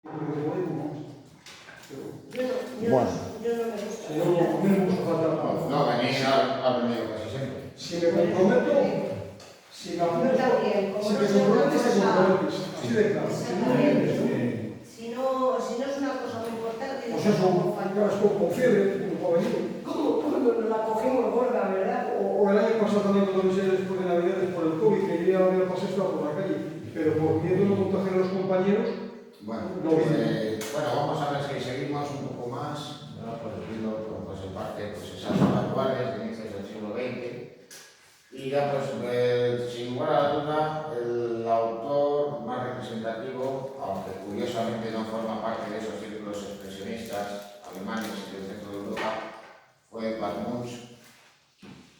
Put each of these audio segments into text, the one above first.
Bueno. Yo no me gusta. No me gusta faltar nada. No, venís al venido casi siempre. Si me comprometo, si me apunto, Está bien, como si no te se comprometes, te una cosa- comprometes. Así de claro. Exactamente. Sí. Si no es una cosa muy importante, Pues eso, claro, es con fiebre, como venir. como cuando nos la cogimos gorda, ¿verdad? O el año pasado también cuando me salí después de Navidades por el COVID, que yo ya había pasado esto por la calle, pero por miedo no contagiar a los compañeros, Bueno, no vine. bueno, vamos a ver si seguimos un poco más, ¿no? Pues viendo pues, en parte pues, esas actuales de inicios del siglo XX. Y ya pues, sin lugar a la duda, el autor más representativo, aunque curiosamente no forma parte de esos círculos expresionistas alemanes y del centro de Europa, fue Edvard Munch.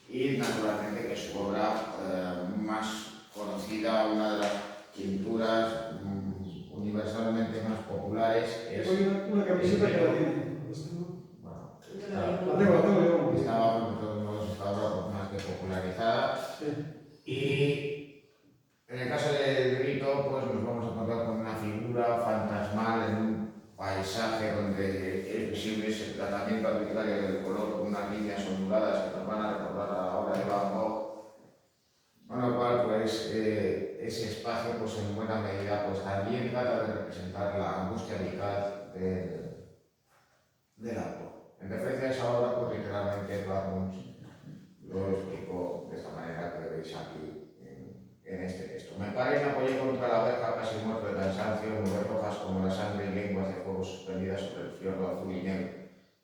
Y naturalmente que su obra más conocida, una de las pinturas universalmente más populares es... Hay una camiseta que la tiene. Bueno, La tengo yo. estaba más que popularizada. Sí. Y en el caso del grito, pues nos vamos a encontrar con una figura fantasmal en un paisaje donde es visible ese tratamiento arbitrario del color con unas líneas onduladas que nos van a recordar a la obra de Van Gogh. Con lo cual, pues, ese espacio, pues, en buena medida, pues, también trata de representar la angustia vital del autor. En referencia a esa obra, pues, literalmente, Edvard Munch lo explicó de esta manera que veis aquí en este texto. Me paré y me apoyé contra la verja casi muerto de cansancio, nubes rojas como la sangre y lenguas de fuego suspendidas sobre el fiordo azul y negro.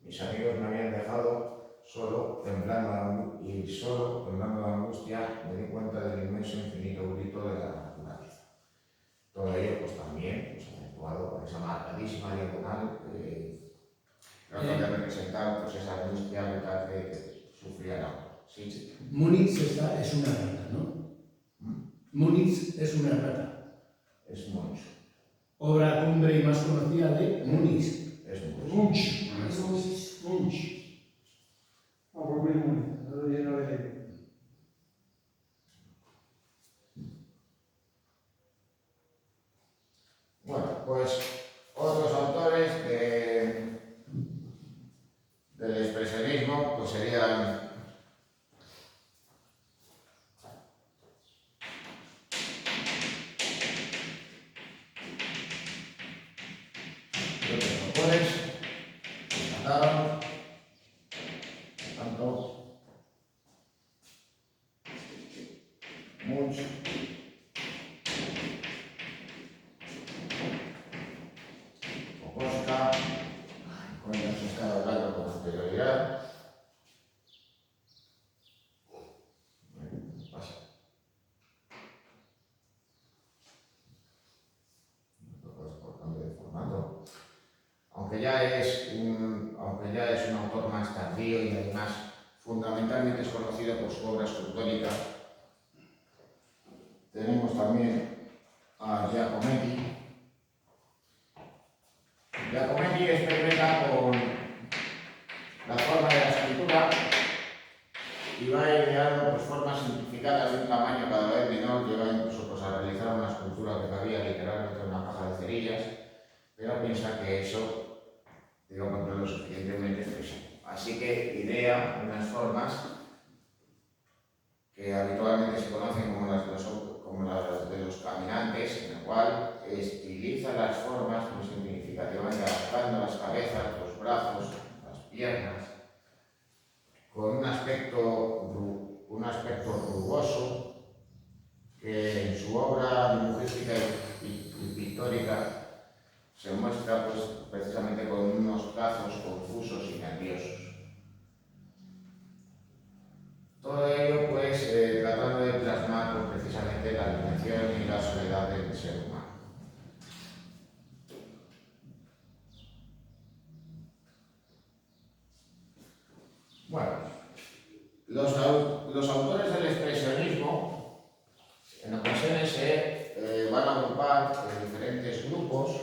Mis amigos me habían dejado solo temblando la angustia, me di cuenta del inmenso infinito grito de la naturaleza. Todo ello, pues también, pues, acentuado con esa marcadísima diagonal trata de representar pues, esa angustia vital que sufría el autor. Sí. Múnich es una rata, ¿no? Múnich es una rata. Es Munch. Obra cumbre y más conocida de Múnich. Es Munch. Munch. Ah, pues muy bien. Ahora llena de... Bueno, pues otros autores del expresionismo pues serían los autores que trataron tanto Munch Kokoschka, con el que hemos estado hablando con anterioridad. Pasa. Por cambio de formato. Aunque ya es un autor más tardío y además fundamentalmente es conocido por su obra escultórica, tenemos también a Giacometti. Giacometti experimenta con la forma de la escultura y va ideando pues, formas simplificadas de un tamaño cada vez menor, llega incluso pues, a realizar una escultura que cabía literalmente en una caja de cerillas, pero piensa que eso, digamos, no es lo suficientemente preciso. Así que idea unas formas que habitualmente se conocen como las de los caminantes, en el cual estiliza las formas muy significativamente, adaptando las cabezas, los brazos, las piernas, con un aspecto rugoso que en su obra dibujística y pictórica se muestra pues, precisamente con unos trazos confusos y nerviosos. Todo ello pues tratando de plasmar pues, precisamente la limitación y la soledad del ser humano. Bueno, los autores del expresionismo en ocasiones se van a agrupar en diferentes grupos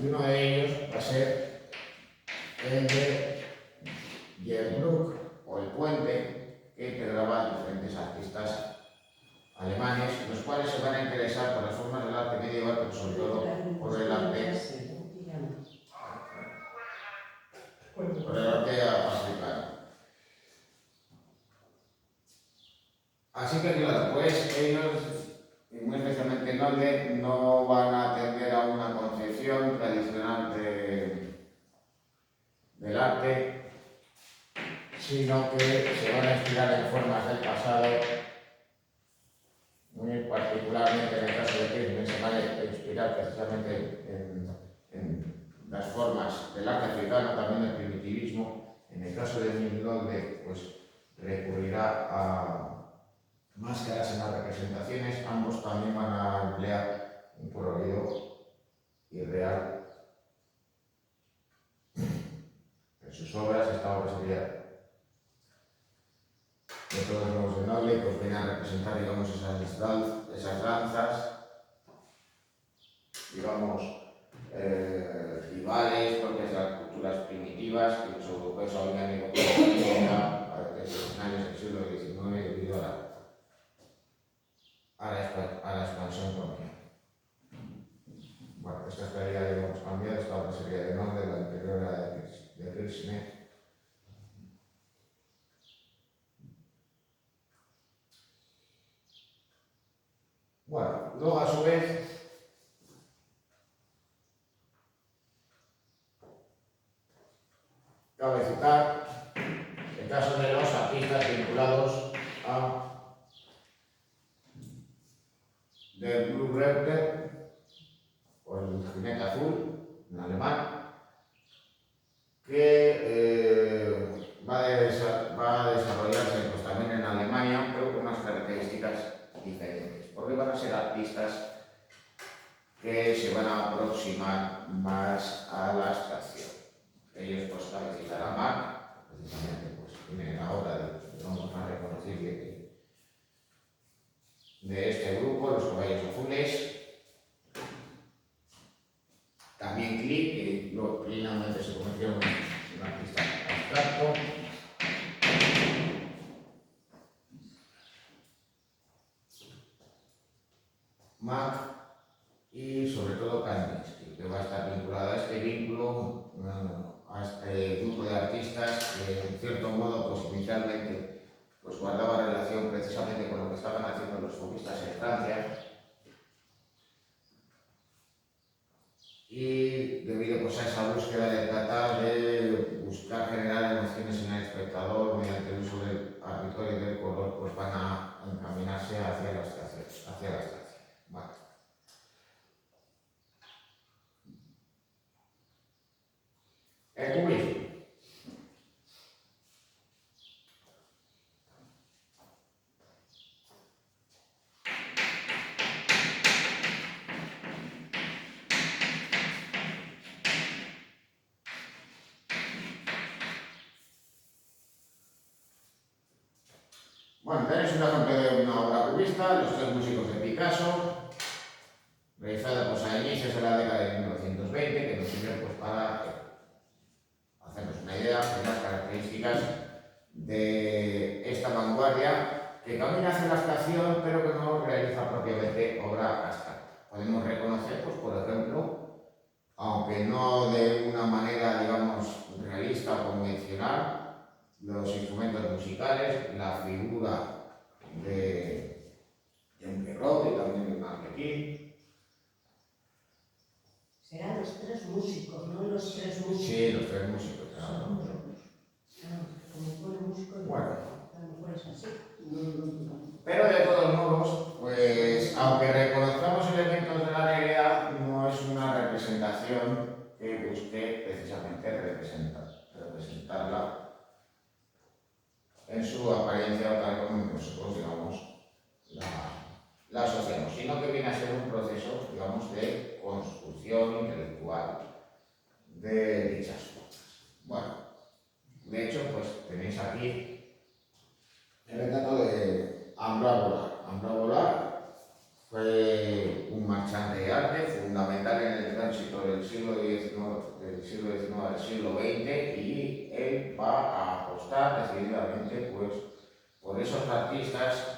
y uno de ellos va a ser el de Gernbrück o el puente que integraba diferentes artistas alemanes, los cuales se van a interesar por las formas del arte medieval, pero sobre todo por el arte pues ellos, y muy especialmente Nolde, no van a atender a una concepción tradicional del arte, sino que se van a inspirar en formas del pasado, muy particularmente en el caso de Kirchner se van a inspirar precisamente en las formas del arte africano, también el primitivismo. En el caso de Nolde, pues recurrirá a máscaras en las representaciones. Ambos también van a emplear un colorido irreal en sus obras. Esta obra sería de todos los de Nolde, pues viene a representar, digamos, esas danzas, digamos, tribales, propias de las culturas primitivas que los europeos habían ido desde los finales del siglo XIX debido a la expansión colonial. Bueno, esta estaría, digamos, cambiada. Esta obra sería de Nolde, la anterior era de Kirchner. Bueno, luego a su vez, cabe citar el caso de los artistas vinculados a Der Blue Reiter, o el jinete azul, en alemán, que va a desarrollarse pues, también en Alemania, pero con unas características diferentes, porque van a ser artistas que se van a aproximar más a la abstracción. Ellos, pues, cabe citar a Marc, precisamente, pues, tiene la obra digamos, más reconocible de este grupo, Los Caballos Azules. También Klee, que luego finalmente se convirtió en un artista abstracto. Mack y sobre todo Kandinsky, que va a estar vinculada a este vínculo, a este grupo de artistas que en cierto modo pues, inicialmente pues, guardaba relación precisamente con lo que estaban haciendo los fauvistas en Francia, y debido pues, a esa búsqueda de tratar de buscar generar emociones en el espectador mediante el uso del arbitrario y del color, pues van a encaminarse hacia la abstracción. Vale. El cubismo. Bueno, tenéis un ejemplo de una obra cubista, Los Tres Músicos de Picasso, realizada pues, a inicios de la década de 1920, que nos sirve pues, para hacernos una idea de las características de esta vanguardia que camina hacia la abstracción, pero que no realiza propiamente obra abstracta. Podemos reconocer, pues, por ejemplo, aunque no de una manera, digamos, realista o convencional, los instrumentos musicales, la figura de un perro y también de un arlequín. Serán los tres músicos, no los tres músicos. Sí, los tres músicos, claro. Como pone músico, Bueno. a lo mejor es así. Pero de todos modos, pues aunque reconozcamos elementos de la realidad, no es una representación que busque precisamente representarla en su apariencia o tal como nosotros, digamos, la asociamos, sino que viene a ser un proceso, digamos, de construcción intelectual de dichas formas. Bueno, de hecho, pues tenéis aquí el retrato de Ambroise Vollard. Ambroise Vollard fue un marchante de arte fundamental en el tránsito del siglo XIX al siglo XX, y él va a apostar decididamente pues, por esos artistas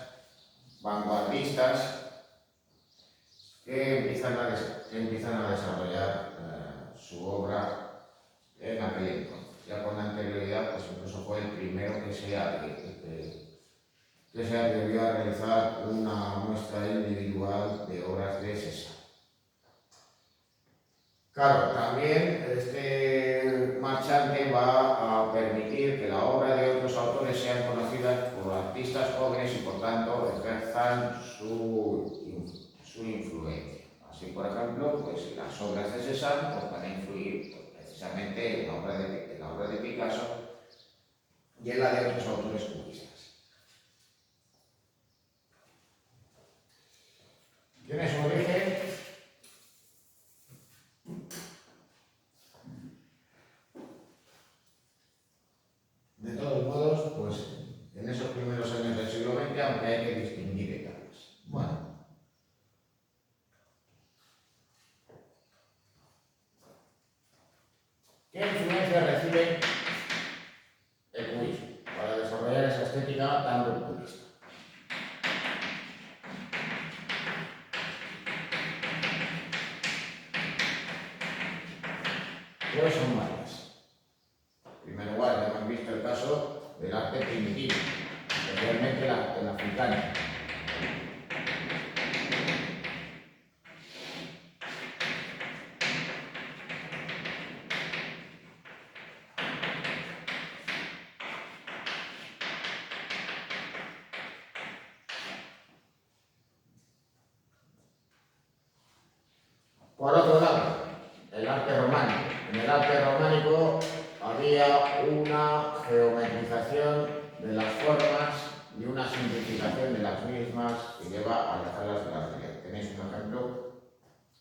vanguardistas que empiezan a desarrollar su obra en aquel entonces. Ya con anterioridad, pues incluso fue el primero que que se atrevió a realizar una muestra individual de obras de Cézanne. Claro, también este marchante va a permitir que la obra de otros autores sean conocidas por artistas jóvenes y por tanto ejerzan su influencia. Así, por ejemplo, pues las obras de Cézanne pues, van a influir pues, precisamente en la obra de Picasso y en la de otros autores cubistas. Tiene su origen de todos modos, pues en esos primeros años del siglo XX, aunque hay que distinguir etapas. Bueno. ¿Qué influencia recibe el cubismo para desarrollar esa estética tan rupturista? Pues son varias. En primer lugar, ya hemos visto el caso del arte primitivo, especialmente el africano. Por otro lado, el arte románico. En el arte románico había una geometrización de las formas y una simplificación de las mismas que lleva a alejarlas de la realidad. Tenéis un ejemplo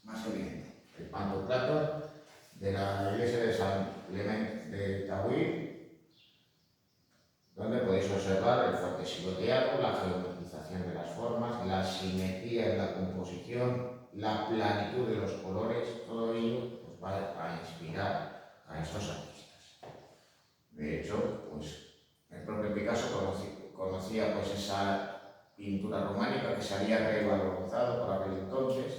más evidente. El pantocrator de la iglesia de San Clemente de Tahuí, donde podéis observar el fuerte silueteado, la geometrización de las formas, la simetría en la composición, la planitud de los colores, todo ello pues, va a inspirar a estos artistas. De hecho, pues, el propio Picasso conocía pues, esa pintura románica que se había revalorizado por aquel entonces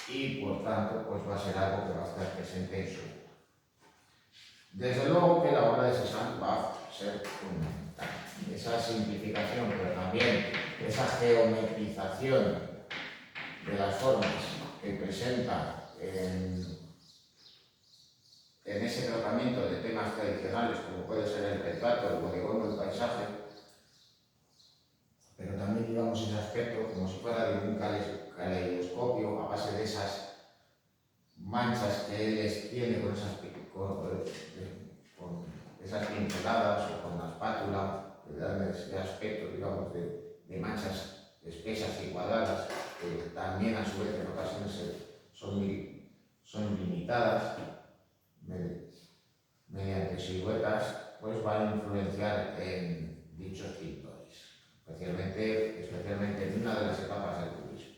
y por tanto pues, va a ser algo que va a estar presente en su obra. Desde luego que la obra de Cézanne va a ser fundamental. Esa simplificación, pero también esa geometrización de las formas que presenta en ese tratamiento de temas tradicionales como puede ser el retrato, el bodegón o el paisaje, pero también digamos ese aspecto como si fuera de un caleidoscopio a base de esas manchas que él tiene con esas pinceladas o con la espátula, que dan ese aspecto digamos de manchas espesas y cuadradas, que también a su vez en ocasiones son limitadas mediante siluetas, pues van a influenciar en dichos pintores, especialmente en una de las etapas del cubismo.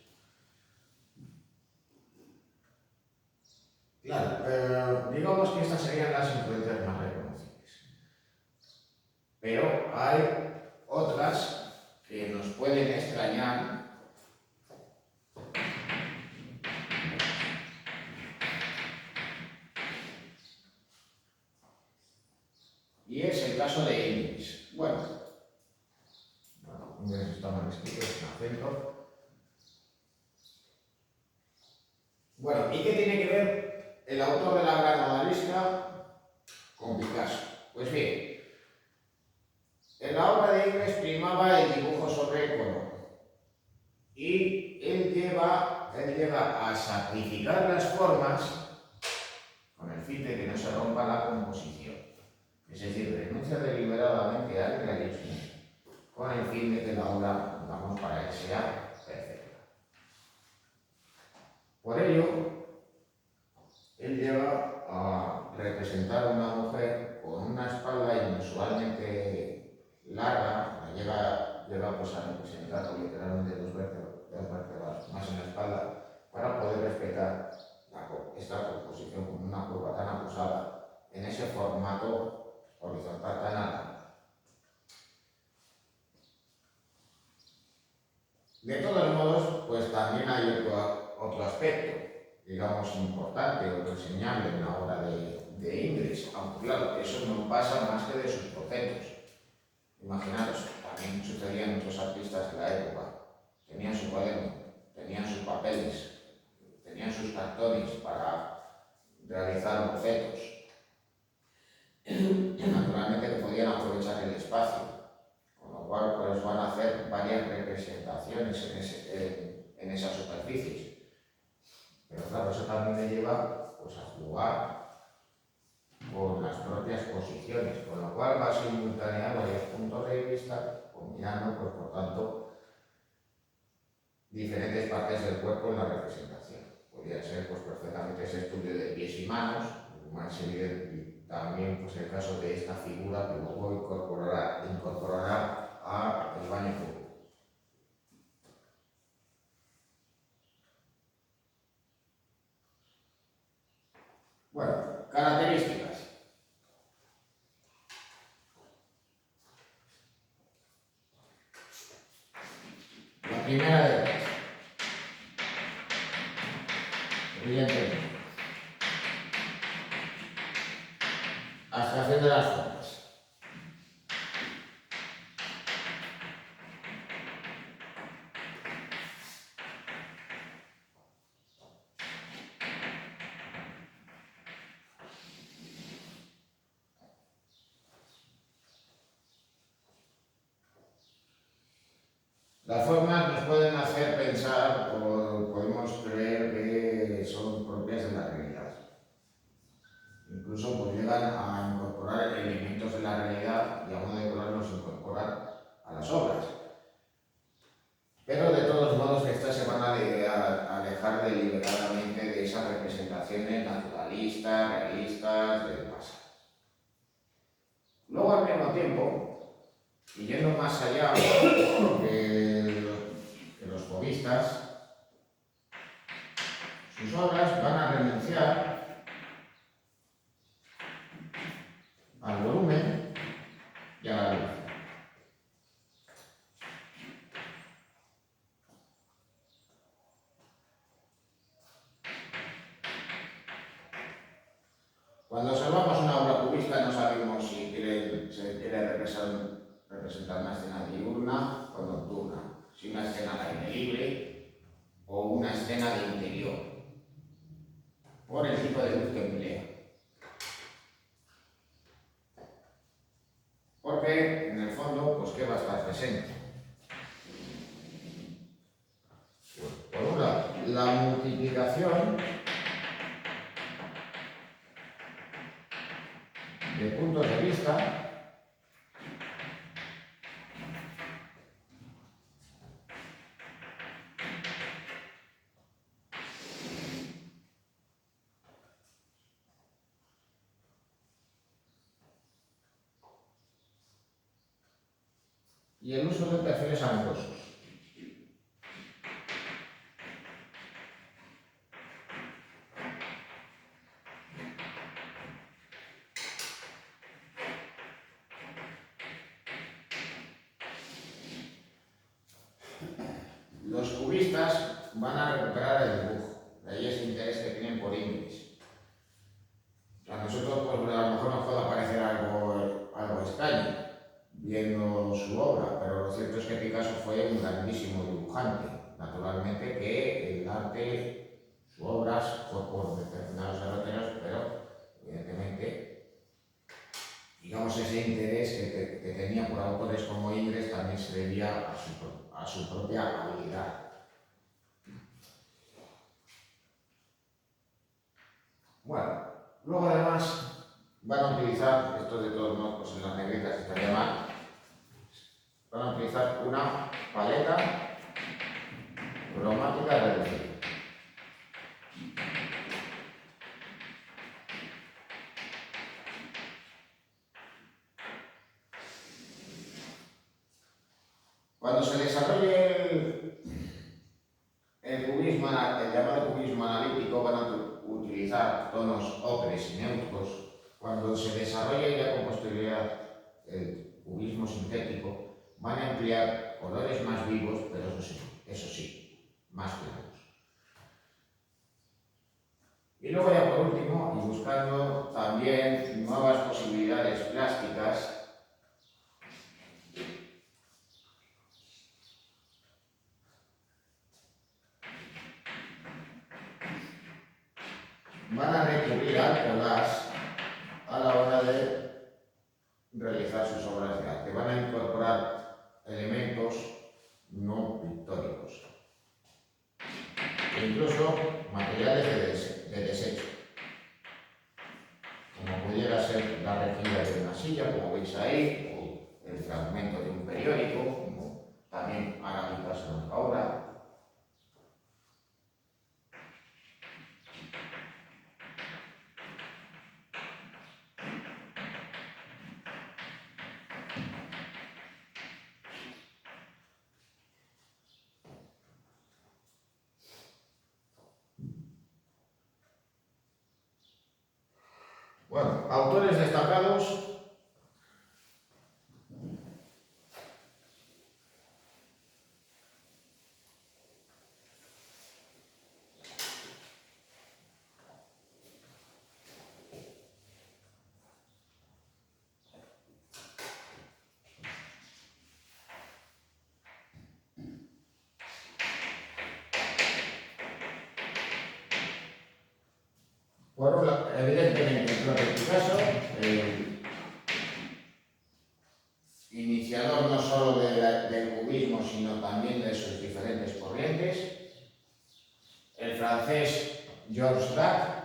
Claro, digamos que estas serían las influencias más reconocibles, pero hay otras que nos pueden extrañar y es el caso de Ingres. Bueno, Ingres está mal escrito, es un acento. Bueno, ¿y qué tiene que ver el autor de la gran odalisca con Picasso? Pues bien, en la obra de Ingres primaba el dibujo sobre el color y él lleva a sacrificar las formas con el fin de que no se rompa la composición. Es decir, renuncia deliberadamente al realismo con el fin de que la obra, digamos, para él sea perfecta. Por ello, él lleva a representar a una mujer con una espalda inusualmente larga, lleva pues, a representar literalmente dos vértebras más en la espalda para poder respetar esta composición con una curva tan acusada en ese formato horizontal tan alto. De todos modos, pues también hay otro aspecto, digamos, importante o reseñable en la obra de Ingres, aunque claro, eso no pasa más que de sus bocetos. Imaginaros, también sucedían muchos artistas de la época. Tenían su cuaderno, tenían sus papeles, tenían sus cartones para realizar bocetos. Naturalmente que podían aprovechar el espacio, con lo cual pues van a hacer varias representaciones en esas superficies. Pero claro, eso también le lleva pues, a jugar con las propias posiciones, con lo cual va a simultanear varios puntos de vista, combinando, pues, por tanto, diferentes partes del cuerpo en la representación. Podría ser pues, perfectamente ese estudio de pies y manos, más evidente, y también pues, el caso de esta figura que luego incorporará al baño público. Bueno, características. La primera de ellas, evidentemente, abstracción de las formas. Las formas nos pueden hacer pensar o podemos creer que son propias de la realidad. Incluso pues, llegan a incorporar elementos de la realidad y a modo de color los incorporan a las obras. Pero de todos modos estas se van a alejar deliberadamente de esas representaciones naturalistas, realistas del pasado. Luego al mismo tiempo, y yendo más allá que los cubistas, sus obras van a renunciar al volumen y a la luz. Cuando observamos una obra cubista no sabemos si se quiere representar una escena diurna o nocturna, si una escena al aire libre o una escena de interior, por el tipo de luz que emplea. Porque, en el fondo, pues ¿qué va a estar presente? Por un lado, la multiplicación de puntos de vista y el uso de perfiles amorosos. Los cubistas van a recuperar el dibujo, de ahí ese interés que tienen por Ingres. A nosotros pues, a lo mejor nos puede parecer algo extraño viendo su obra, pero lo cierto es que Picasso fue un grandísimo dibujante. Naturalmente que el arte, sus obras, fue por determinados derroteros, pero evidentemente, digamos, ese interés que tenía por autores como Ingres también se debía a su propia habilidad. Bueno, luego además van a utilizar, esto de todos modos, pues en las negritas estaría mal, van a utilizar una paleta cromática reducida. Cuando se desarrolle el cubismo, el llamado cubismo analítico, van a utilizar tonos ocres y neutros. Cuando se desarrolle ya con posterioridad el cubismo sintético, van a emplear colores más vivos, pero eso sí, más claros. Y luego ya por último, y buscando también nuevas posibilidades plásticas, van a recurrir al collage a la hora de realizar sus obras de arte. Van a incorporar elementos no pictóricos, e incluso materiales de desecho, como pudiera ser la rejilla de una silla, como veis ahí, o el fragmento de un periódico, como también Ana Picasso en la obra. Bueno, autores destacados. Por un lado, evidentemente, el propio Picasso, iniciador no solo del cubismo, sino también de sus diferentes corrientes. El francés Georges Braque,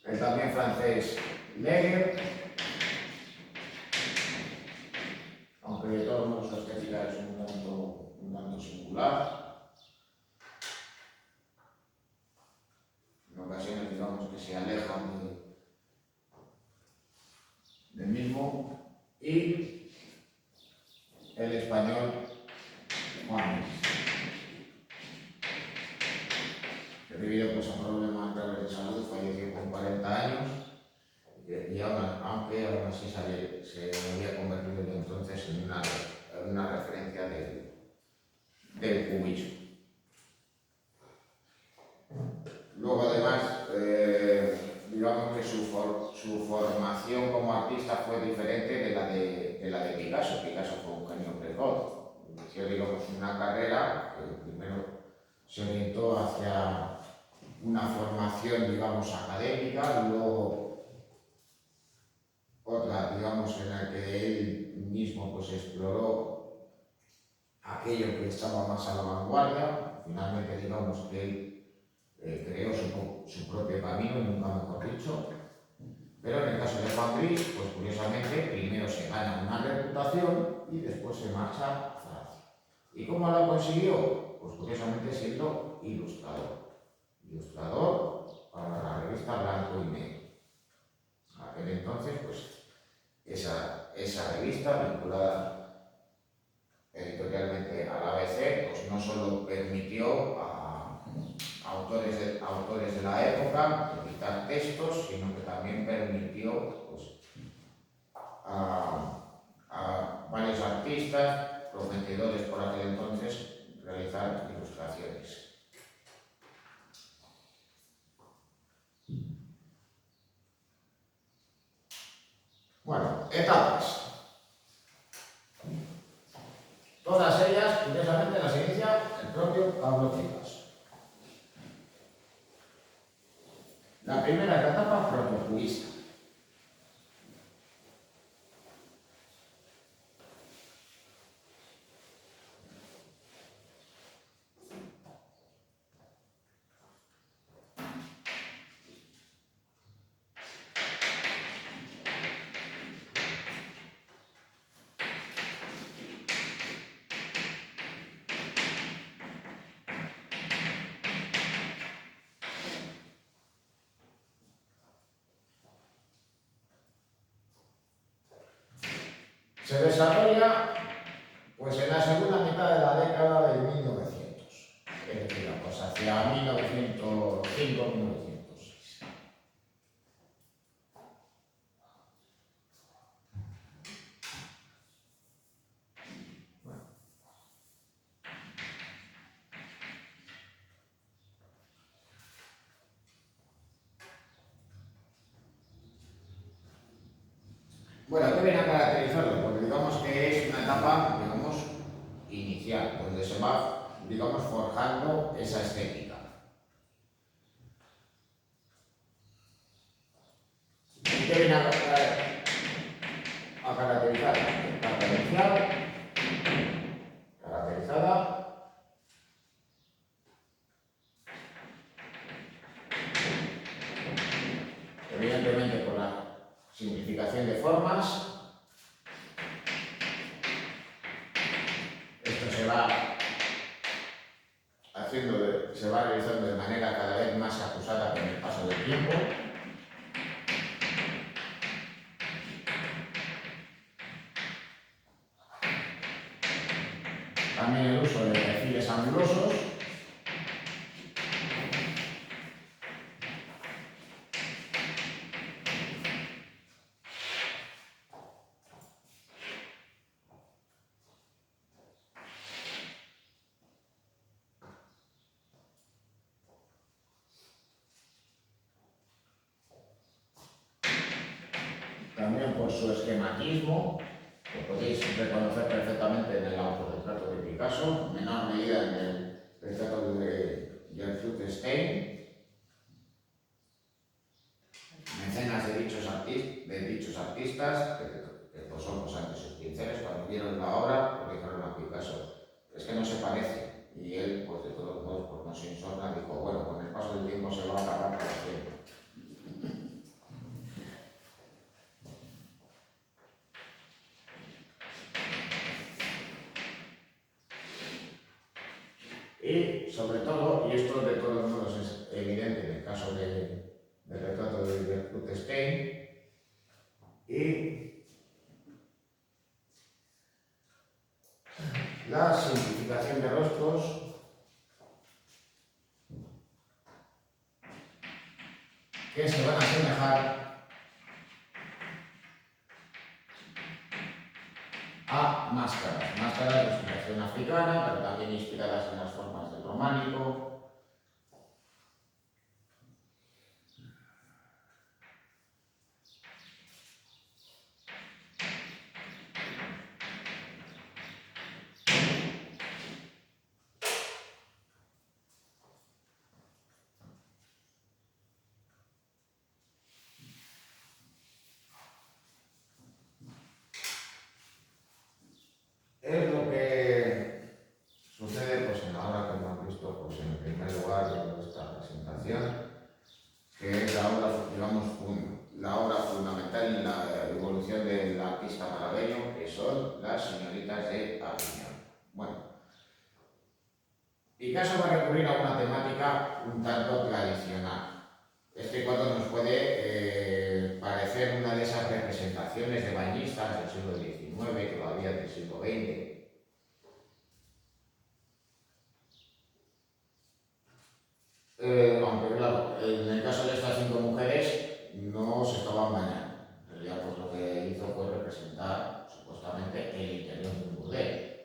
el también francés Leger, aunque de todos modos su estética es un tanto singular. En ocasiones digamos que se alejan del mismo. Y el español Juan, que debido pues, a problemas graves de salud falleció con 40 años, y aunque aún así se había convertido entonces en una referencia del cubismo. Luego además, digamos que su formación como artista fue diferente de la de Picasso. Picasso fue un genio precoz. Inició, digamos, una carrera que primero se orientó hacia una formación, digamos, académica, luego otra, digamos, en la que él mismo pues, exploró aquello que estaba más a la vanguardia. Finalmente, digamos que él creó su propio camino, nunca mejor dicho. Pero en el caso de Juan Gris, pues curiosamente, primero se gana una reputación y después se marcha a Francia. ¿Y cómo lo consiguió? Pues curiosamente siendo ilustrador. Ilustrador para la revista Blanco y Negro. Aquel entonces, pues, esa revista vinculada editorialmente al ABC, pues no solo permitió a autores de la época editar textos, sino que también permitió pues, a varios artistas prometedores por aquel entonces realizar ilustraciones. Bueno, etapas. Todas ellas, curiosamente, las inicia el propio Pablo Picasso. La primera es la etapa protocubista. Se desarrolla pues, en la segunda mitad de la década de 1900, es decir, pues, hacia 1905-1906. Bueno, ¿qué viene a caracterizarlo? Porque digamos que es una etapa, digamos, inicial, donde se va, digamos, forjando esa estética. ¿Y qué viene a caracterizar? Caracterizada evidentemente por la simplificación de formas. Esto se va haciendo, se va realizando de manera cada vez más acusada con el paso del tiempo. También el uso de perfiles angulosos. También por su esquematismo, lo podéis reconocer perfectamente en el autorretrato de Picasso, en menor medida en el retrato de Gertrude Stein. Mecenas de dichos artistas, que pues son pues, ante sus pinceles, cuando vieron la obra, pues dijeron a Picasso, es que no se parece. Y él, pues de todos modos, pues no se insomna, dijo, bueno, con el paso del tiempo se va a acabar para siempre. Y sobre todo, y esto de todos modos es evidente en el caso del retrato de Gertrude Stein, y la simplificación de rostros que se van a asemejar a máscaras de inspiración africana, pero también inspiradas en las formas del románico. Es lo que sucede pues, en la obra que hemos visto pues, en primer lugar de esta presentación, que es la obra, digamos, la obra fundamental en la evolución del artista malagueño, que son las señoritas de Aviñón. Bueno, Picasso va a recurrir a una temática un tanto tradicional. Este cuadro nos puede parecer una de esas representaciones de bañistas del siglo XIX, todavía del siglo XX. Aunque claro, en el caso de estas 5 mujeres no se estaban bañando. En realidad, pues lo que hizo fue representar supuestamente el interior de un burdel.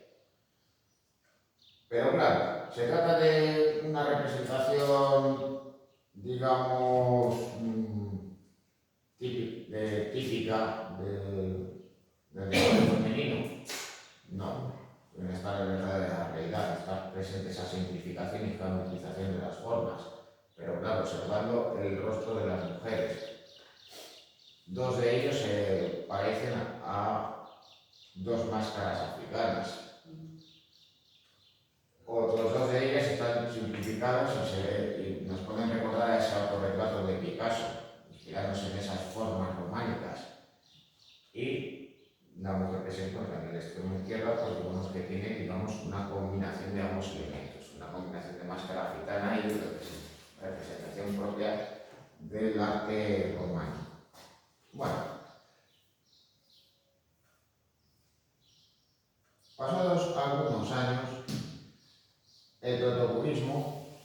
Pero claro, se trata de una representación, digamos, típica del lenguaje femenino. No, en esta verdadera realidad está presente esa simplificación y geometrización de las formas, pero claro, observando el rostro de las mujeres. 2 de ellos se parecen a 2 máscaras africanas. Otros 2 de ellas están simplificados y nos pueden recordar a ese autorretrato de Picasso, inspirándose en esas formas románicas. Y la mujer que se encuentra en el extremo izquierdo, pues digamos que tiene, digamos, una combinación de ambos elementos, una combinación de máscara africana y representación propia del arte romano. Bueno, pasados algunos años, el protocubismo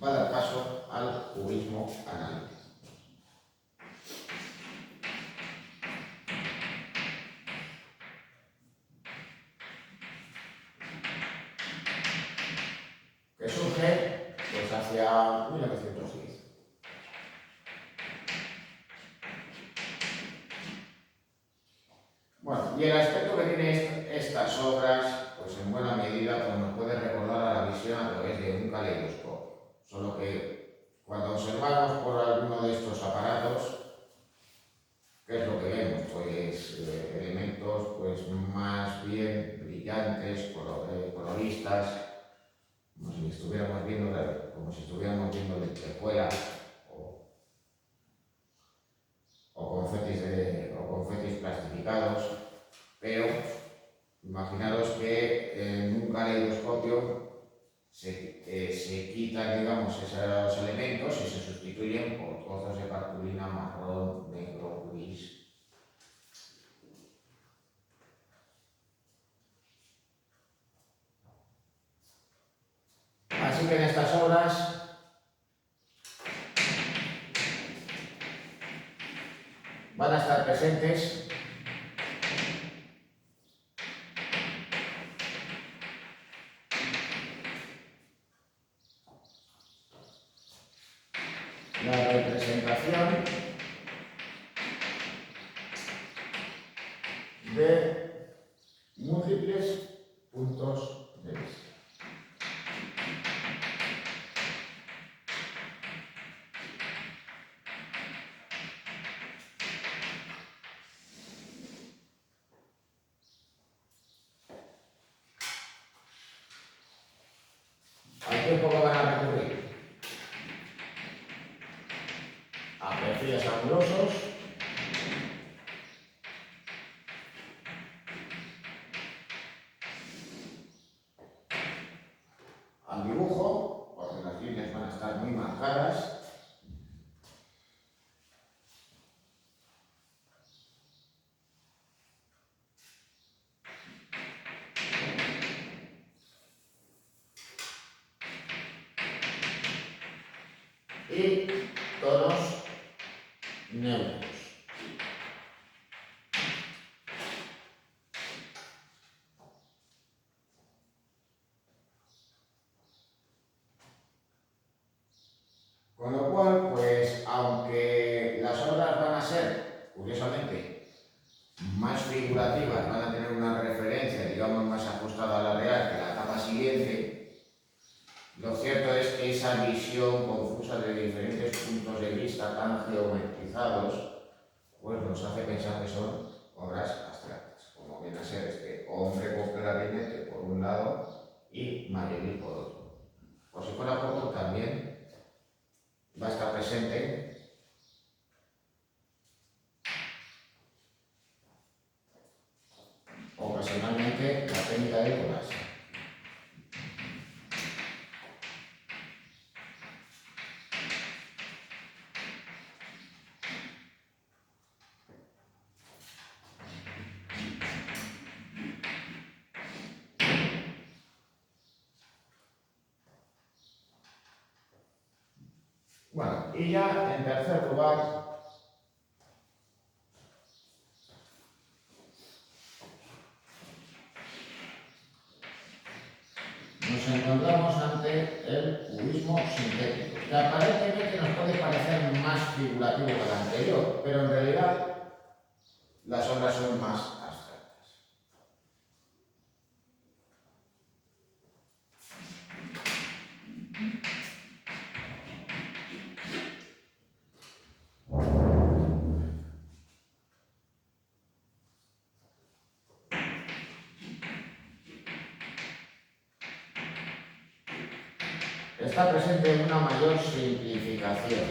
va a dar paso al cubismo analítico. Que surge pues, hacia 1910. Bueno, y el aspecto que tiene estas obras, pues en buena medida pues nos puede recordar a la visión a través de un caleidoscopio. Solo que cuando observamos por alguno de estos aparatos, ¿qué es lo que vemos? Pues elementos pues más bien brillantes, coloristas, como si estuviéramos viendo lentejuelas o confetis plastificados, pero imaginaros que en un caleidoscopio se quitan, digamos, esos elementos y se sustituyen por trozos de cartulina marrón, negro, gris. Así que en estas obras van a estar presentes la representación de múltiples puntos de vista. ¿A qué poco van a recurrir? A perfiles angulosos, al dibujo, porque las líneas van a estar muy marcadas, y tonos neutros. Con lo cual, pues, aunque las obras van a ser, curiosamente, más figurativas, van a tener una referencia, digamos, más ajustada a la real que la etapa siguiente, lo cierto es que esa visión confusa de diferentes puntos de vista tan geometrizados, pues nos hace pensar que son obras abstractas, como viene a ser este hombre con clarinete por un lado y Mayoli por otro. Por si fuera poco, también va a estar presente ocasionalmente la técnica de collage. Bueno, y ya en tercer lugar, nos encontramos ante el cubismo sintético, que aparentemente nos puede parecer más figurativo que el anterior, pero en realidad las obras son más abstractas. Está presente una mayor simplificación.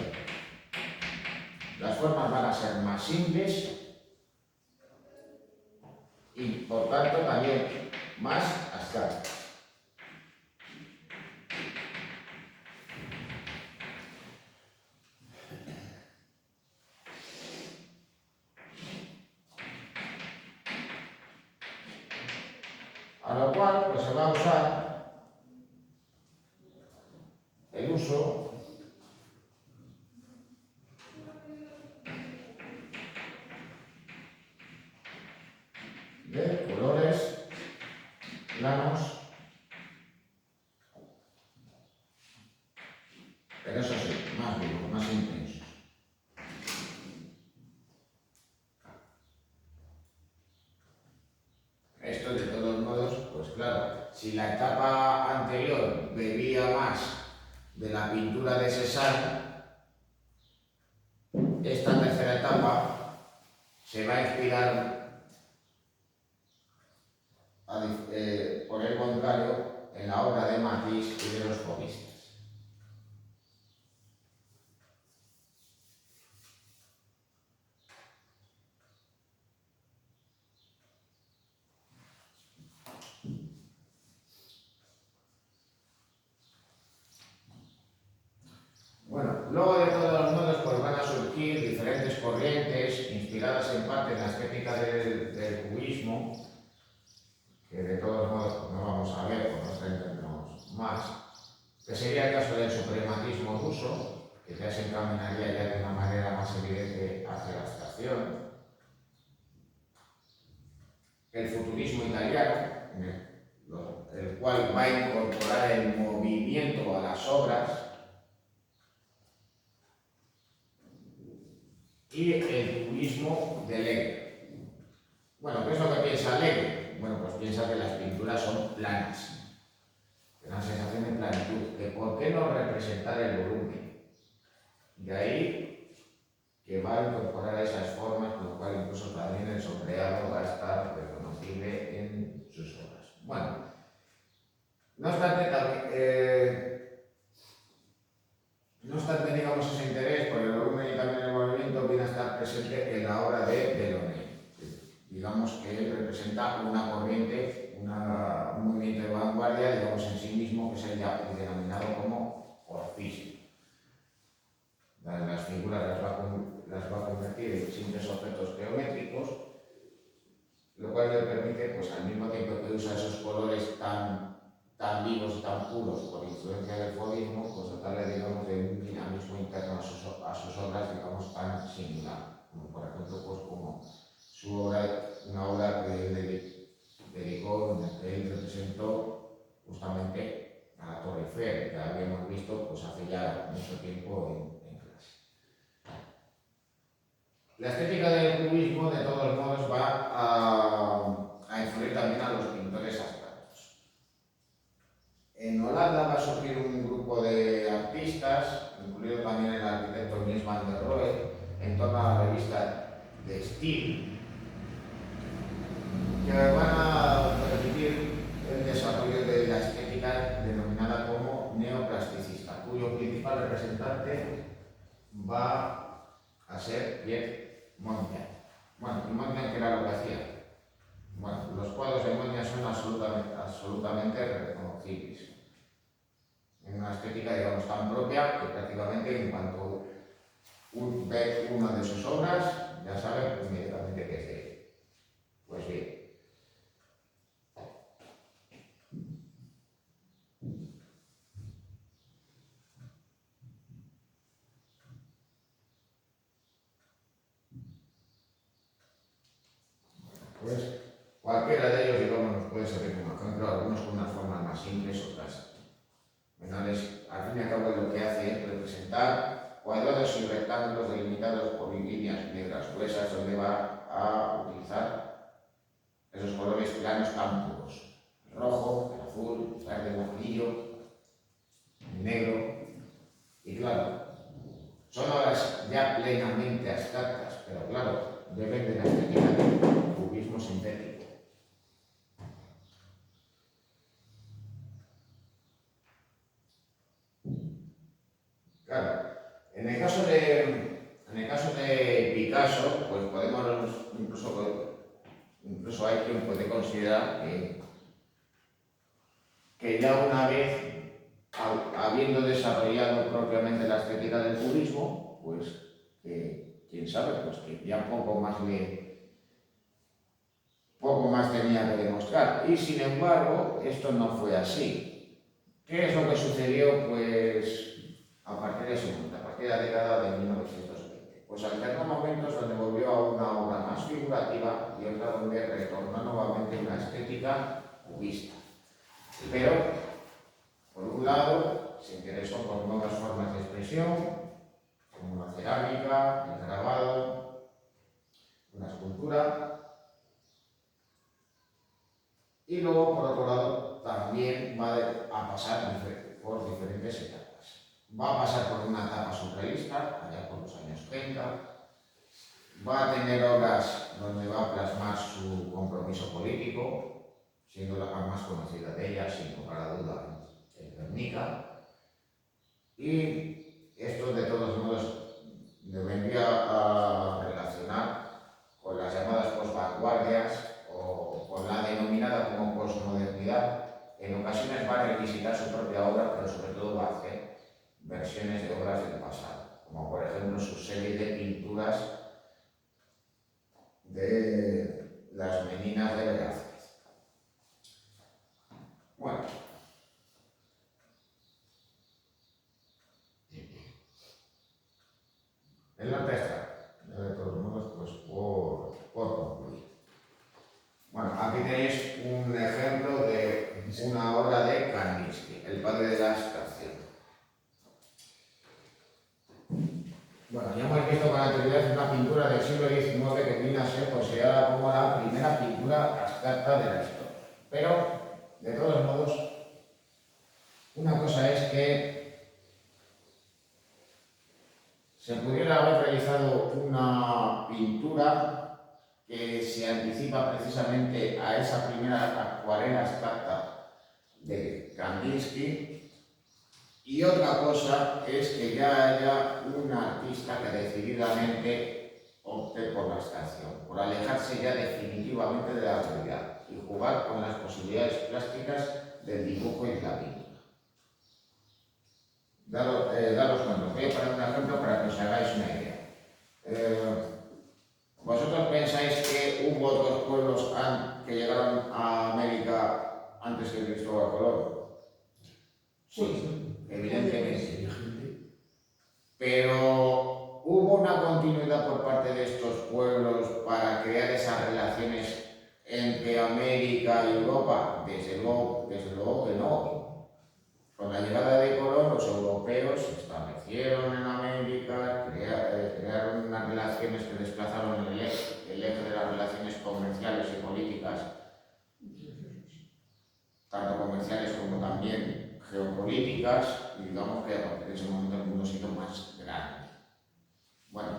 Las formas van a ser más simples y, por tanto, también más abstractas. A lo cual pues, se va a usar el uso de colores planos, pero eso sí, más vivos, más intensos. Pues claro, si la etapa anterior bebía más de la pintura de Cézanne, esta tercera etapa se va a inspirar, por el contrario, en la obra de Matisse y de los fauvistas. Bueno, luego de todos los modos pues van a surgir diferentes corrientes inspiradas en parte en la estética del cubismo, que de todos modos pues, no vamos a ver, pues no entenderemos más, que sería el caso del suprematismo ruso, que ya se encaminaría ya de una manera más evidente hacia la abstracción, el futurismo italiano, el cual va a incorporar el movimiento a las obras, y el cubismo de Legge. Bueno, ¿qué es lo que piensa Legge? Bueno, pues piensa que las pinturas son planas, que una sensación de planitud, que por qué no representar el volumen. De ahí que va a incorporar esas formas, con lo cual incluso también el sombreado va a estar reconocible en sus obras. Bueno, no obstante, digamos, ese interés por el volumen y también el movimiento viene a estar presente en la obra de Delaunay. Digamos que él representa una corriente, un movimiento de vanguardia, digamos, en sí mismo, que es el denominado como orfismo. Las figuras las va a convertir en simples objetos geométricos, lo cual le permite, pues al mismo tiempo que usa esos colores tan vivos y tan puros por influencia del fauvismo, pues dotarle, digamos, de un dinamismo interno a sus obras, digamos, tan singular, como por ejemplo, pues como su obra, una obra que él dedicó, en la que él representó justamente a la Torre Eiffel, que habíamos visto pues hace ya mucho tiempo en clase. La estética del cubismo, de todos modos, va a influir también a los pintores abstractos. En Holanda va a surgir un grupo de artistas, incluido también el arquitecto Mies van der Rohe, en torno a la revista de Stijl, que van a permitir el desarrollo de la estética denominada como neoplasticista, cuyo principal representante va a ser Pierre Mondrian. Bueno, Mondrian, ¿qué era lo que hacía? Bueno, los cuadros de Mondrian son absolutamente reconocibles. En una estética, digamos, tan propia que prácticamente en cuanto ve una de sus obras, ya sabe inmediatamente que es de él. Pues bien. Pues cualquiera de ellos, digamos, nos puede servir como ejemplo, algunos con unas formas más simples, otras menores. Al fin y al cabo, lo que hace es representar cuadrados y rectángulos delimitados por líneas negras gruesas, donde va a utilizar esos colores planos tan puros: el rojo, el azul, el verde, el amarillo, el negro. Y claro, son obras ya plenamente abstractas, pero claro, deben de la estética del cubismo sintético. Claro, en el caso de Picasso, pues podemos incluso hay quien puede considerar que ya una vez habiendo desarrollado propiamente la estética del cubismo, pues quién sabe, pues que ya poco más tenía que demostrar. Y sin embargo, esto no fue así. ¿Qué es lo que sucedió? Pues a partir de ese momento, a partir de la década de 1920. Pues alternó momentos donde volvió a una obra más figurativa y otra donde retornó nuevamente una estética cubista. Pero, por un lado, se interesó por nuevas formas de expresión, como la cerámica, el grabado, una escultura. Y Y luego, por otro lado, también va a pasar por diferentes etapas. Va a pasar por una etapa surrealista, allá por los años 30. Va a tener obras donde va a plasmar su compromiso político, siendo la más conocida de ellas, sin lugar a duda, el Guernica. Y esto, de todos modos, vendría a relacionar con las llamadas posvanguardias o con la denominada como posmodernidad. En ocasiones va a revisitar su propia obra, pero sobre todo va a hacer versiones de obras del pasado, como por ejemplo su serie de pinturas de las Meninas de Velázquez. Bueno, en la tercera, de todos modos, pues por concluir. Bueno, aquí tenéis un ejemplo de una obra de Kandinsky, el padre de la abstracción. Bueno, ya hemos visto con anterioridad una pintura del siglo XIX que viene a ser considerada como la primera pintura abstracta de la historia. Pero, de todos modos, una cosa es que se pudiera haber realizado una pintura que se anticipa precisamente a esa primera acuarela abstracta de Kandinsky. Y otra cosa es que ya haya un artista que decididamente opte por la abstracción, por alejarse ya definitivamente de la realidad y jugar con las posibilidades plásticas del dibujo y la pintura. Daros cuenta, voy a poner un ejemplo para que os hagáis una idea. ¿Vosotros pensáis que hubo otros pueblos que llegaron a América antes que Cristóbal Colón? Sí, evidentemente. Pero ¿hubo una continuidad por parte de estos pueblos para crear esas relaciones entre América y Europa? Desde luego que no. Con la llegada de Colón, los europeos se establecieron en América, crearon unas relaciones que desplazaron el eje de las relaciones comerciales y políticas, tanto comerciales como también geopolíticas, y digamos que a partir de ese momento el mundo se hizo más grande. Bueno,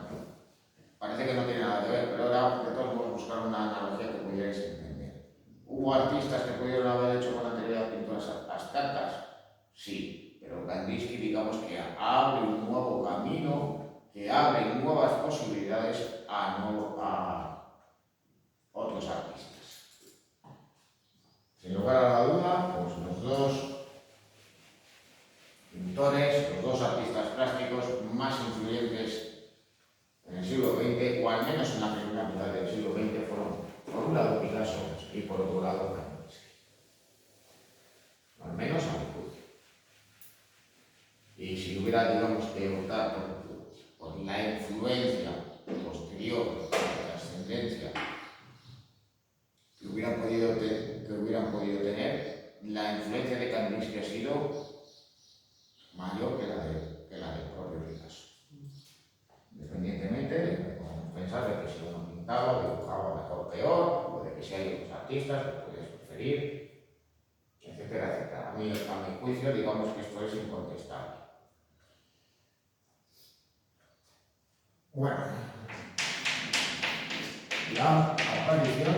parece que no tiene nada que ver, pero ahora de todos modos buscar una analogía que pudierais entender. ¿Hubo artistas que pudieron haber hecho con anterioridad pinturas abstractas? Sí, pero Kandinsky, digamos que abre un nuevo camino, que abre nuevas posibilidades a otros artistas. Sin lugar a la duda, pues los dos pintores, los dos artistas plásticos más influyentes en el siglo XX, o al menos en la primera mitad del siglo XX, fueron por un lado Picasso y por otro lado Kandinsky. Al menos a mi juicio. Y si hubiera, digamos, que optar por la influencia posterior, la ascendencia que hubieran podido tener, la influencia de Kandinsky ha sido mayor que la del propio Picasso. Independientemente de que podemos pensar de que si uno pintaba, dibujaba mejor o peor, o de que si hay otros artistas que podías preferir, etcétera, etcétera. A mi juicio, digamos que esto es incontestable. Bueno, la aparición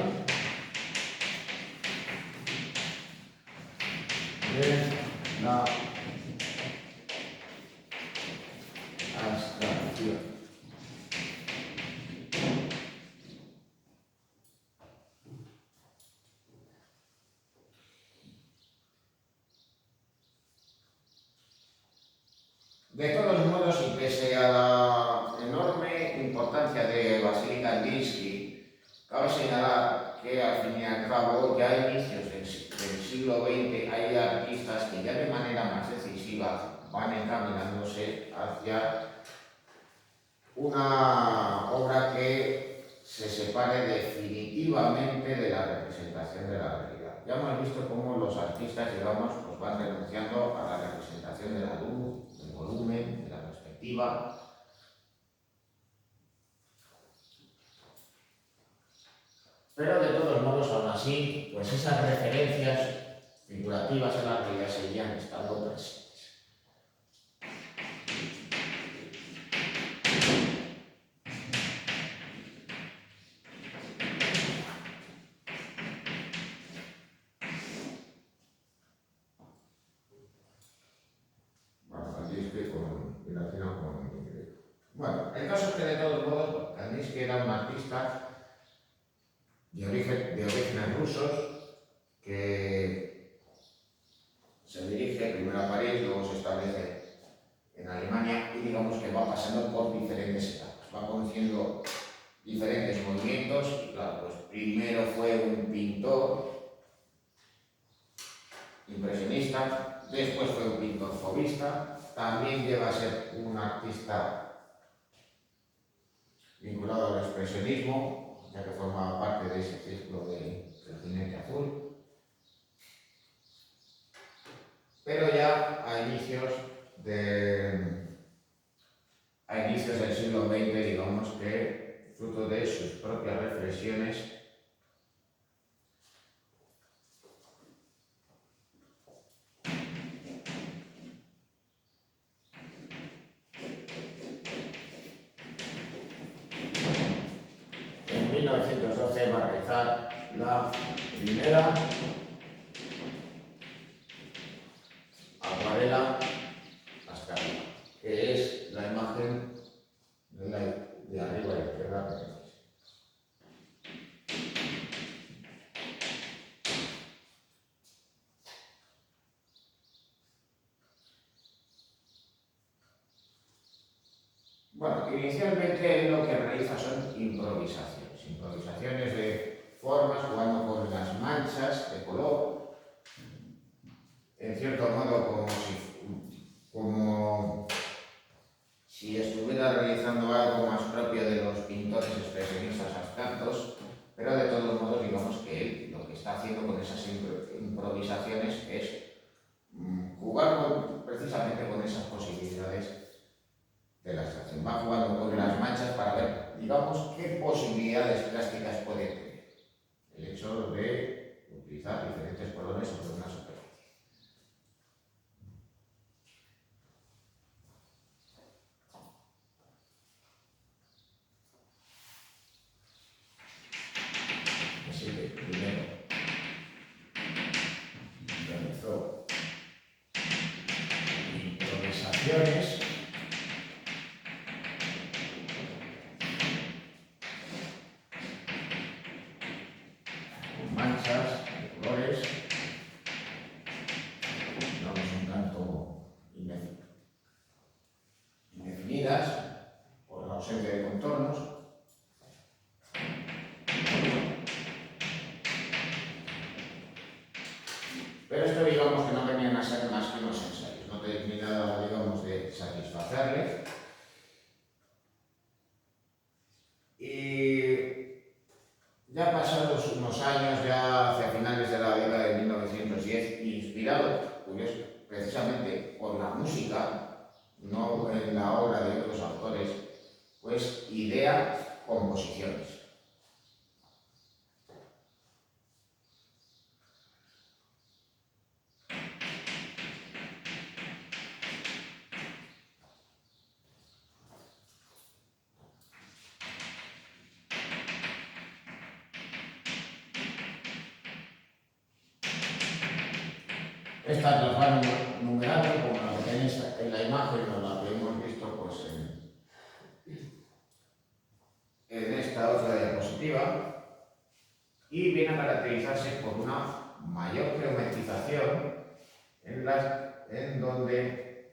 de la abstracción. De todos modos, y pese a la enorme importancia de Vasily Kandinsky, cabe señalar que al fin y al cabo, ya a inicios del siglo XX, hay artistas que ya de manera más decisiva van encaminándose hacia una obra que se separe definitivamente de la representación de la realidad. Ya hemos visto cómo los artistas, digamos, pues van renunciando a la representación de la luz, del volumen, de la perspectiva. Pero de todos modos, aún así, pues esas referencias figurativas en la realidad seguían estando presentes. Bueno, el caso es que de todos modos, Kandinsky era un artista de orígenes rusos que se dirige primero a París, luego se establece en Alemania y digamos que va pasando por diferentes etapas, va conociendo diferentes movimientos y claro, pues primero fue un pintor impresionista, después fue un pintor fauvista, también llega a ser un artista vinculado al expresionismo, ya que formaba parte de ese círculo del jinete azul. Pero ya a inicios del siglo XX, digamos que, fruto de sus propias reflexiones, en 1912 va a realizar la primera acuarela Pascal, que es la imagen de arriba a la izquierda. Bueno, inicialmente él lo que realiza son improvisaciones de formas, jugando con las manchas de color, en cierto modo como si estuviera realizando algo más propio de los pintores expresionistas abstractos, pero de todos modos digamos que él lo que está haciendo con esas improvisaciones es jugar precisamente con esas posibilidades de la abstracción. Va jugando con las manchas para ver, digamos, qué posibilidades plásticas puede tener el hecho de utilizar diferentes colores sobre una superficie. Así que primero realizó improvisaciones con manchas de colores, digamos un tanto indefinidas por la ausencia de contornos. Pero esto digamos que no venían a ser más que unos ensayos, no terminaba, digamos, de satisfacerle. Y ya pasados unos años, ya hacia finales de la década de 1910, inspirado precisamente por la música, no en la obra de otros autores, pues idea composiciones. Estas las van numerando como la que tenéis en la imagen o la que hemos visto pues, en esta otra diapositiva, y viene a caracterizarse por una mayor geometrización en donde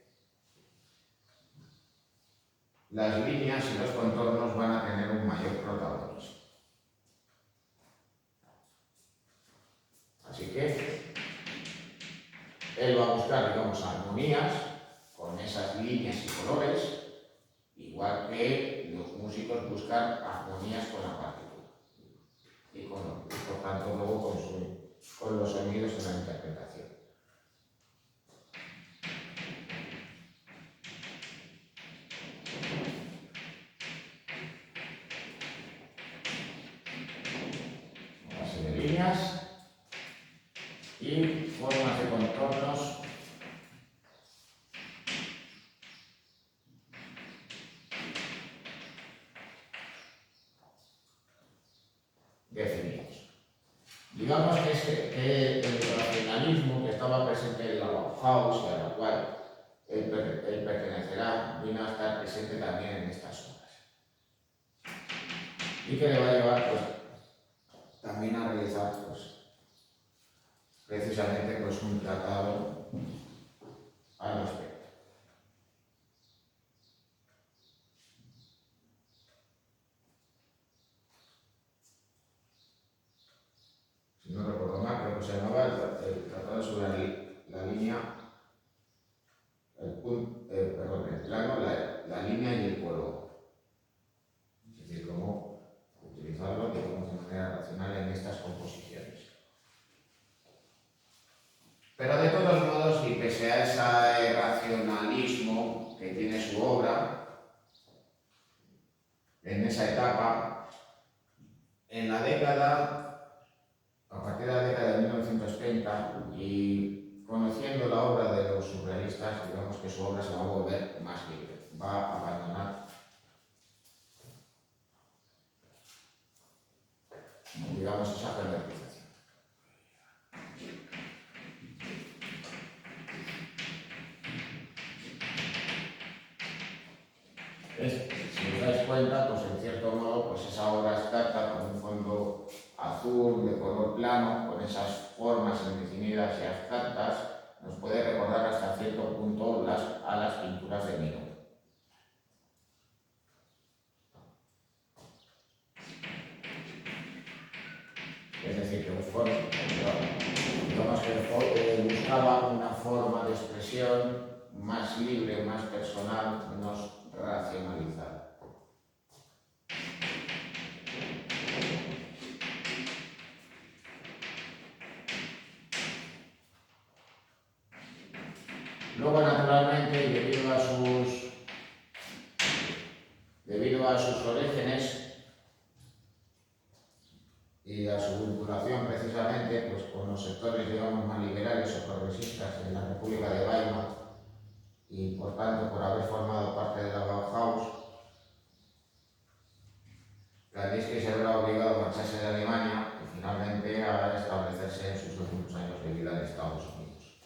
las líneas y los contornos van a tener un mayor protagonismo. Así que él va a buscar, digamos, armonías con esas líneas y colores, igual que los músicos buscan armonías con la partitura y por tanto luego con los sonidos en la interpretación. contornos definidos. Digamos que el racionalismo que estaba presente en la Bauhaus y a la cual él pertenecerá, vino a estar presente también en estas obras. Y que le va a llevar pues, también a realizar pues, precisamente pues, un tratado al respecto. Si no recuerdo mal, creo que se llamaba el tratado sobre la línea, el plano, la línea y el polvo. Es decir, cómo utilizarlo digamos, de manera racional en estas composiciones. Pero de todos modos, y pese a ese racionalismo que tiene su obra, en esa etapa, en la década, a partir de la década de 1930, y conociendo la obra de los surrealistas, digamos que su obra se va a volver más libre, va a abandonar, digamos, esa jerarquización. Si os dais cuenta, pues en cierto modo, pues esa obra abstracta con un fondo azul de color plano, con esas formas indefinidas y abstractas, nos puede recordar hasta cierto punto a las pinturas de Miró. Es decir, que digamos que buscaba una forma de expresión más libre, más personal, menos racionalizada. Luego, naturalmente, y debido a sus orígenes y a su vinculación precisamente pues, con los sectores digamos, más liberales o progresistas en la República de Weimar y por tanto por haber formado parte de la Bauhaus, Kandinsky se habrá obligado a marcharse de Alemania y finalmente a establecerse en sus últimos años de vida en Estados Unidos,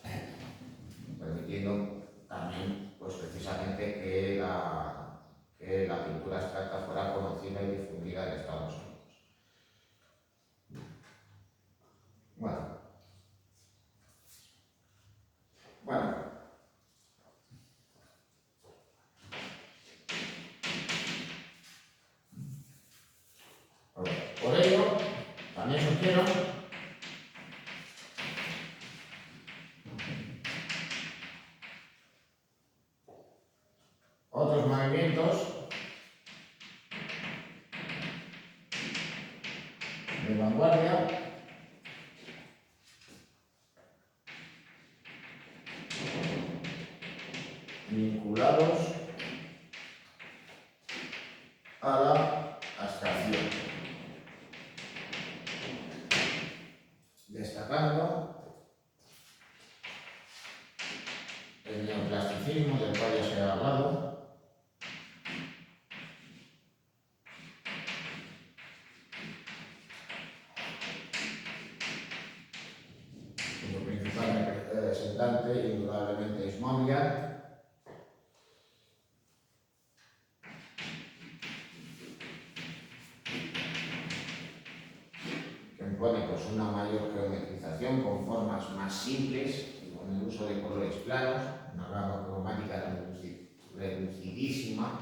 permitiendo también pues, precisamente que la pintura abstracta fuera conocida y difundida en Estados Unidos. Bueno. Por ello, también sugiero otros movimientos de vanguardia vinculados a la abstracción, destacando el neoplasticismo del cual ya se ha hablado, cuyo principal representante indudablemente es Mondrian, pone pues, una mayor geometrización con formas más simples y con el uso de colores planos, una gama cromática reducidísima.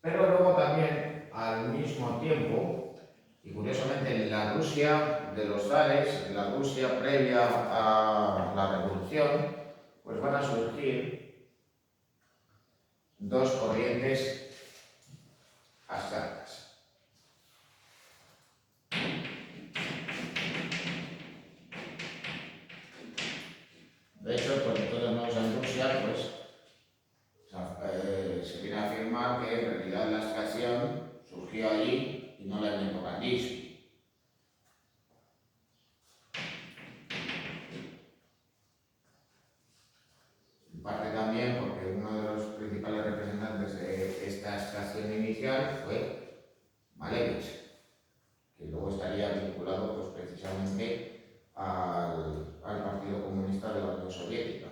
Pero luego también, al mismo tiempo, y curiosamente en la Rusia de los zares, en la Rusia previa a la Revolución, pues van a surgir dos corrientes abstractas. De hecho, porque todos modos en Rusia, pues, se viene a afirmar que en realidad la abstracción surgió allí y no le inventó Candice. En parte también porque uno de los principales representantes de esta estación inicial fue Malevich, que luego estaría vinculado pues, precisamente al Partido Comunista de la Unión Soviética.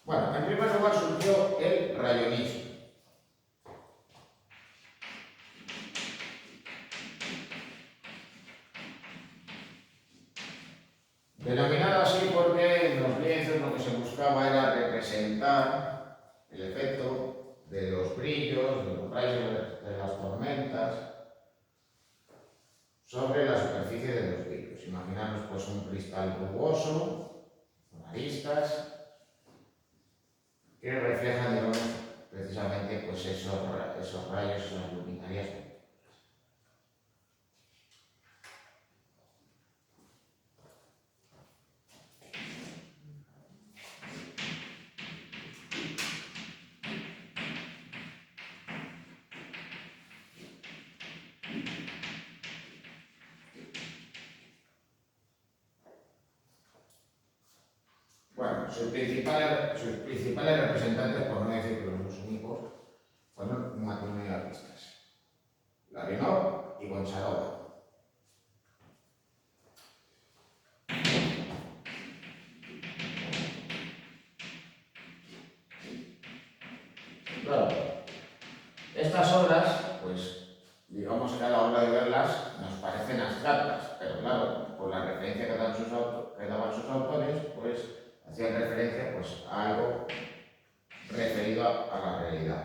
Bueno, en primer lugar surgió el rayonismo. Denominado así porque en los lienzos lo que se buscaba era representar el efecto de los brillos, de los rayos de las tormentas sobre la superficie de los vidrios. Imaginaros pues un cristal rugoso, con aristas, que reflejan, digamos, precisamente pues esos rayos, esas luminarias. Bueno, sus principales representantes, por no decir que los únicos, fueron un matrimonio de artistas, Lavinov y Gonzalova. Claro, estas obras, pues, digamos que a la hora de verlas nos parecen abstractas, pero claro, por la referencia que daban sus autores, pues, hacían referencia pues, a algo referido a la realidad.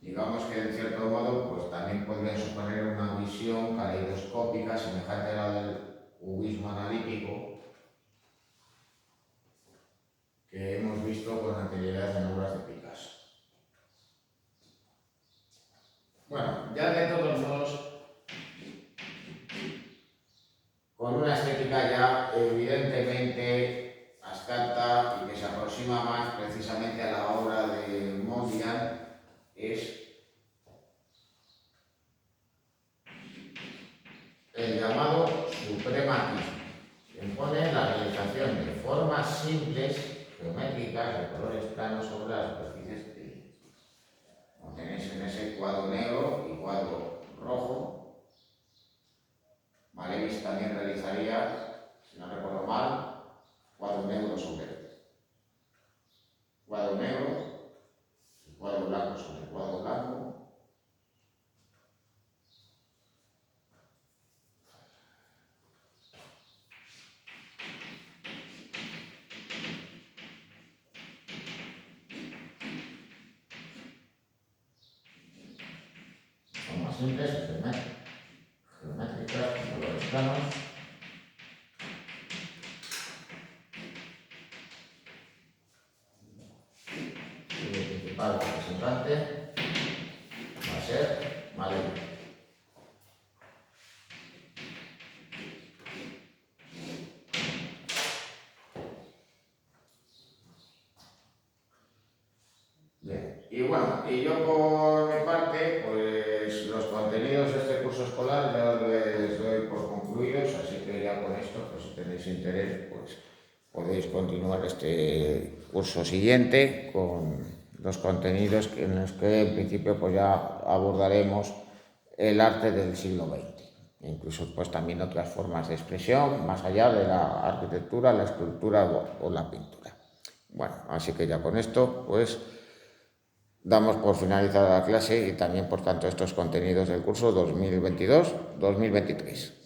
Digamos que en cierto modo pues, también podrían suponer una visión caleidoscópica semejante a la del cubismo analítico que hemos visto con anterioridad en obras de Picasso. Bueno, ya de todos modos, con una estética ya evidentemente abstracta y que se aproxima más precisamente a la obra de Mondrian, es el llamado suprematismo, que impone la realización de formas simples, geométricas, de colores planos sobre las superficies que como tenéis en ese cuadro negro y cuadro rojo. Malevich también realizaría, si no recuerdo mal, cuadro negro sobre cuadro negro y cuadro blanco sobre cuadro blanco. Formas simples, geométricas, con colores planos. Y el principal representante va a ser Malevich. Bien, y bueno, y yo por mi parte, pues los contenidos de este curso escolar ya les doy por concluidos, así que ya con esto, pues si tenéis interés, pues podéis continuar este curso siguiente con los contenidos en los que en principio pues ya abordaremos el arte del siglo XX, incluso pues también otras formas de expresión más allá de la arquitectura, la escultura o la pintura. Bueno, así que ya con esto pues damos por finalizada la clase y también por tanto estos contenidos del curso 2022-2023.